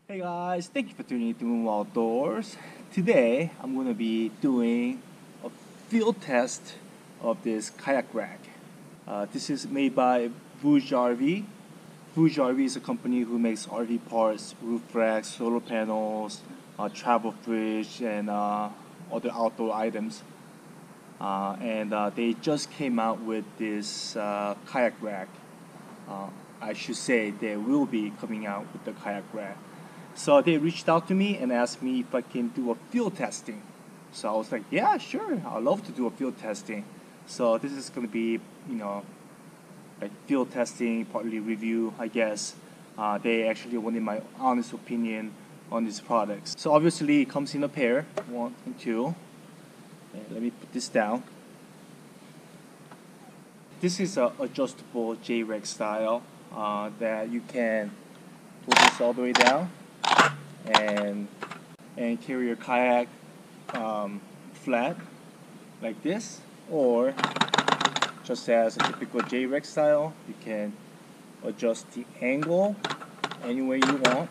Hey guys, thank you for tuning in to Moon Outdoors. Today I'm going to be doing a field test of this Kayak Rack. This is made by BougeRV. BougeRV is a company who makes RV parts, roof racks, solar panels, travel fridge, and other outdoor items. And they just came out with this Kayak Rack. I should say they will be coming out with the Kayak Rack. So they reached out to me and asked me if I can do a field testing. So I was like, yeah, sure, I'd love to do a field testing. So this is going to be, like field testing, partly review, I guess. They actually wanted my honest opinion on these products. So obviously it comes in a pair, 1 and 2. And let me put this down. This is a adjustable J-Rack style that you can pull this all the way down and carry your kayak flat like this, or just as a typical J-Rack style, you can adjust the angle any way you want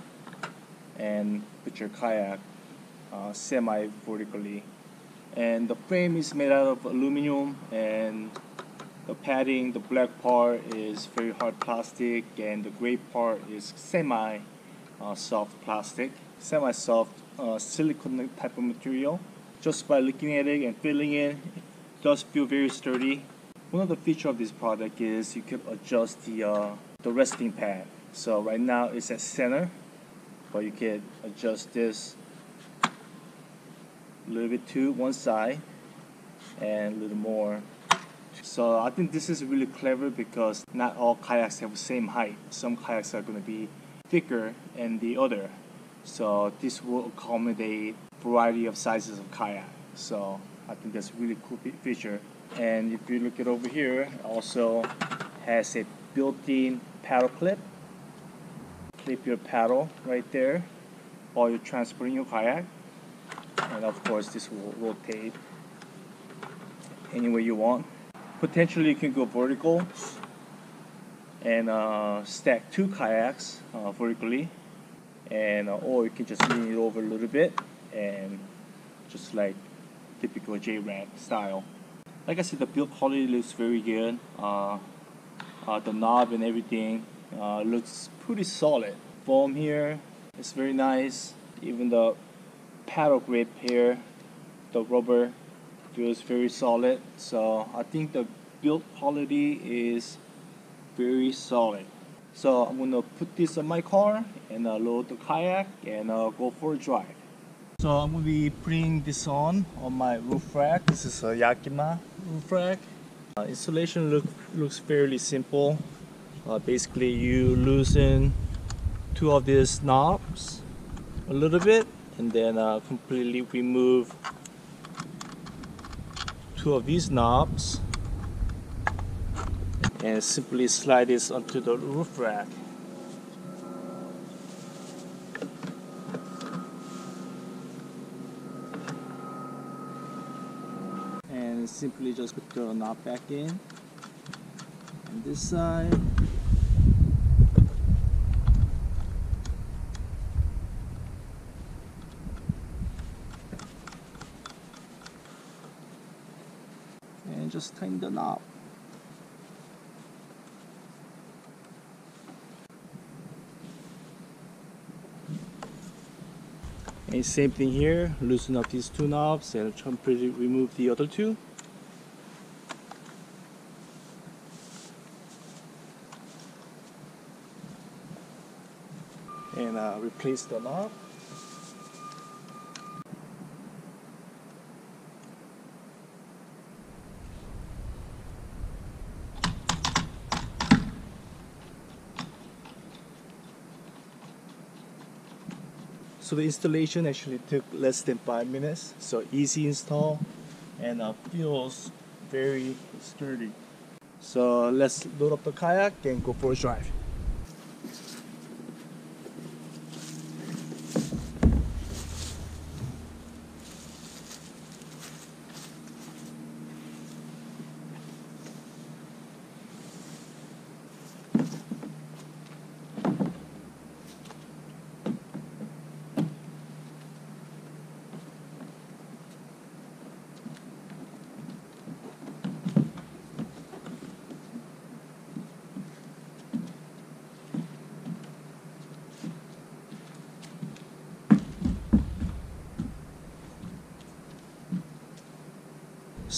and put your kayak semi-vertically. And the frame is made out of aluminum, and the padding, the black part is very hard plastic, and the gray part is soft plastic, semi-soft silicone type of material. Just by looking at it and feeling it, it does feel very sturdy. One of the features of this product is you can adjust the resting pad. So right now it's at center, but you can adjust this a little bit to one side and a little more. So I think this is really clever because not all kayaks have the same height. Some kayaks are going to be thicker than the other. So this will accommodate a variety of sizes of kayak. So I think that's a really cool feature. And if you look at over here, it also has a built-in paddle clip. Clip your paddle right there while you're transporting your kayak. And of course this will rotate any way you want. Potentially you can go vertical and stack 2 kayaks vertically, and or you can just lean it over a little bit and just like typical J-Rack style. Like I said, the build quality looks very good. The knob and everything looks pretty solid. Foam here is very nice. Even the paddle grip here, the rubber, feels very solid. So I think the build quality is very solid. So I'm gonna put this on my car and load the kayak and go for a drive. So I'm gonna be putting this on my roof rack. This is a Yakima roof rack. Installation looks fairly simple. Basically you loosen 2 of these knobs a little bit and then completely remove 2 of these knobs and simply slide this onto the roof rack. And simply just put the knob back in on this side. And just tighten the knob. And same thing here, loosen up these 2 knobs and completely remove the other 2. And replace the knob. So the installation actually took less than 5 minutes, so easy install and feels very sturdy. So let's load up the kayak and go for a drive.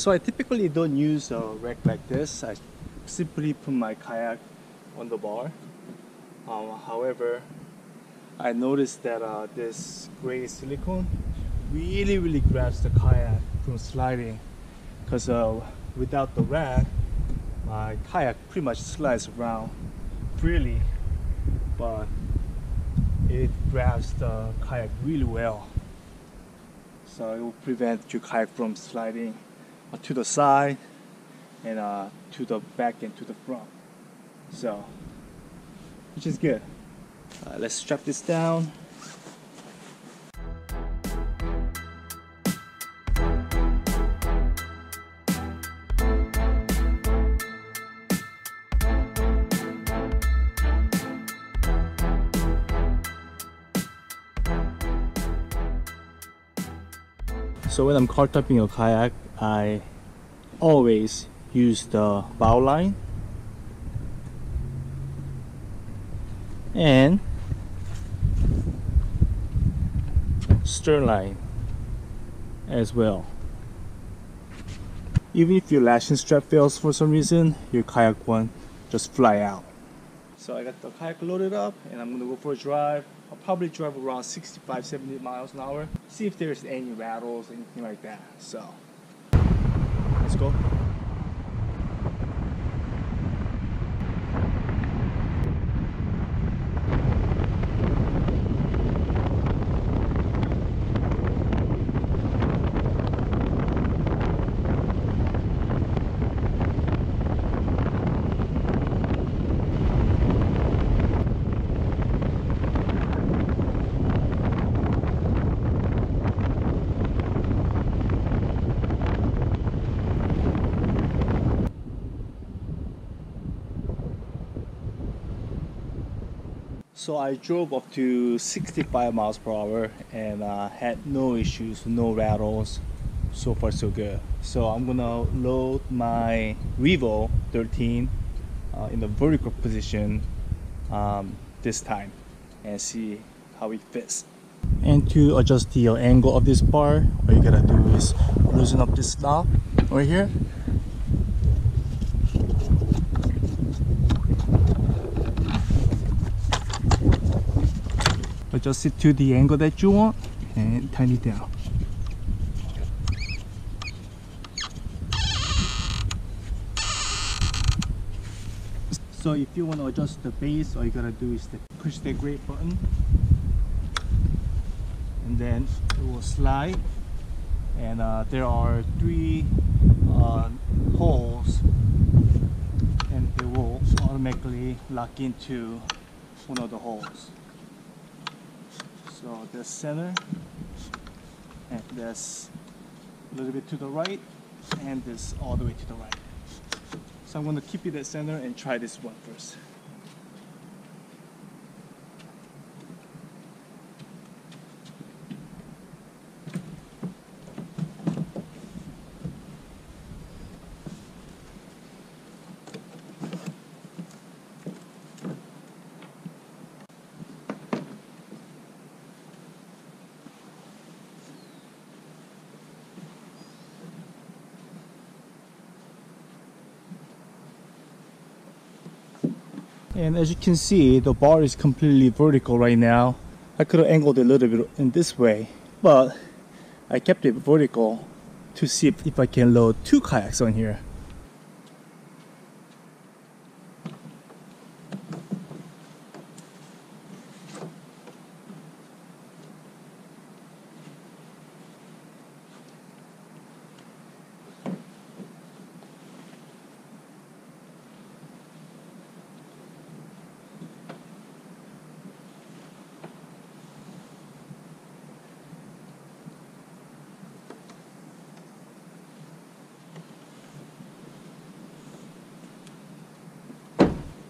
So I typically don't use a rack like this. I simply put my kayak on the bar. However, I noticed that this gray silicone really grabs the kayak from sliding, because without the rack, my kayak pretty much slides around freely, but it grabs the kayak really well. So it will prevent your kayak from sliding to the side and to the back and to the front. So, which is good. Let's strap this down. So when I'm car topping a kayak, I always use the bow line and stern line as well. Even if your lashing strap fails for some reason, your kayak won't just fly out. So I got the kayak loaded up and I'm gonna go for a drive. I'll probably drive around 65-70 miles an hour. See if there's any rattles, anything like that. So, let's go. So I drove up to 65 miles per hour and had no issues, no rattles. So far so good. So I'm gonna load my Revo 13 in the vertical position this time and see how it fits. And to adjust the angle of this bar, all you gotta do is loosen up this knob right here. Adjust it to the angle that you want and tighten it down. So if you want to adjust the base, all you gotta do is to push the grate button and then it will slide, and there are 3 holes and it will automatically lock into one of the holes. So this center, and this a little bit to the right, and this all the way to the right. So I'm going to keep it at center and try this one first. And as you can see, the bar is completely vertical right now. I could have angled it a little bit in this way, but I kept it vertical to see if I can load 2 kayaks on here.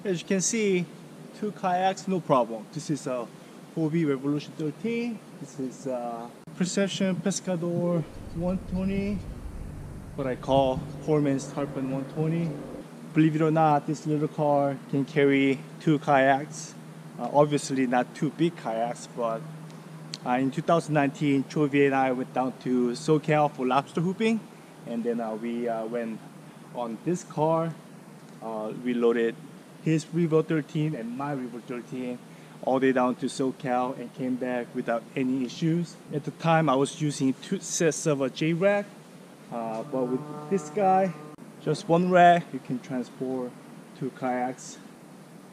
As you can see, 2 kayaks, no problem. This is a Hobie Revolution 13. This is Perception Pescador 120, what I call Coleman's Tarpon 120. Believe it or not, this little car can carry 2 kayaks. Obviously not 2 big kayaks, but in 2019, Chovy and I went down to SoCal for lobster hooping, and then we went on this car. We loaded his River 13 and my River 13 all the way down to SoCal and came back without any issues. At the time, I was using 2 sets of a J-Rack, but with this guy, just 1 rack, you can transport 2 kayaks.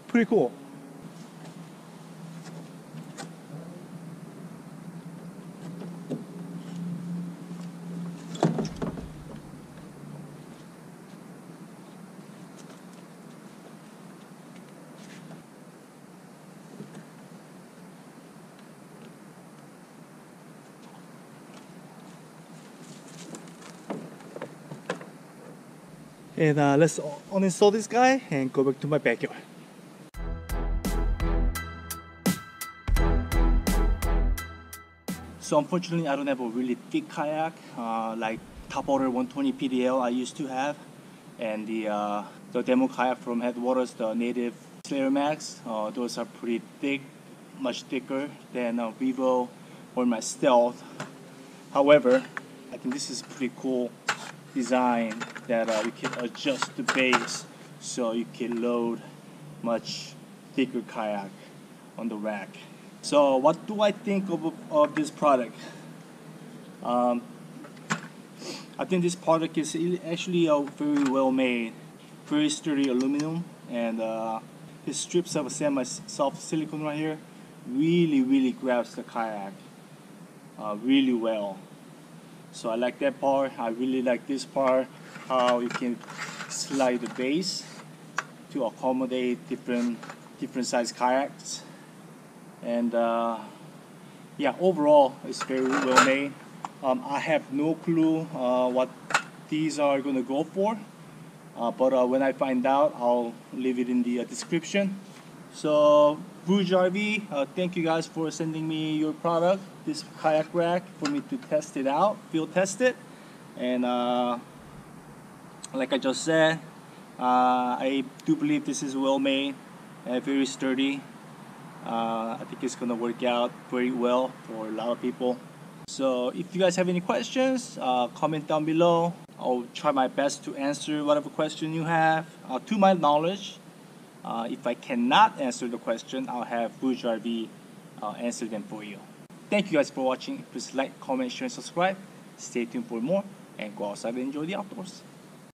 Pretty cool. And let's uninstall this guy and go back to my backyard. So unfortunately, I don't have a really thick kayak like top order 120 PDL I used to have, and the demo kayak from Headwaters, the native Slayer Max. Those are pretty thick, much thicker than Vivo or my Stealth. However, I think this is pretty cool design that you can adjust the base so you can load much thicker kayak on the rack. So what do I think of this product? I think this product is actually very well made, very sturdy aluminum, and the strips of semi-soft silicone right here really grabs the kayak really well. So I like that part. I really like this part, how you can slide the base to accommodate different size kayaks. And yeah, overall it's very well made. I have no clue what these are going to go for, but when I find out, I'll leave it in the description. So BougeRV, thank you guys for sending me your product, this kayak rack, for me to test it out, field test it. And like I just said, I do believe this is well made and very sturdy. I think it's gonna work out very well for a lot of people. So if you guys have any questions, comment down below. I'll try my best to answer whatever question you have to my knowledge. If I cannot answer the question, I'll have BougeRV answer them for you. Thank you guys for watching. Please like, comment, share, and subscribe. Stay tuned for more, and go outside and enjoy the outdoors.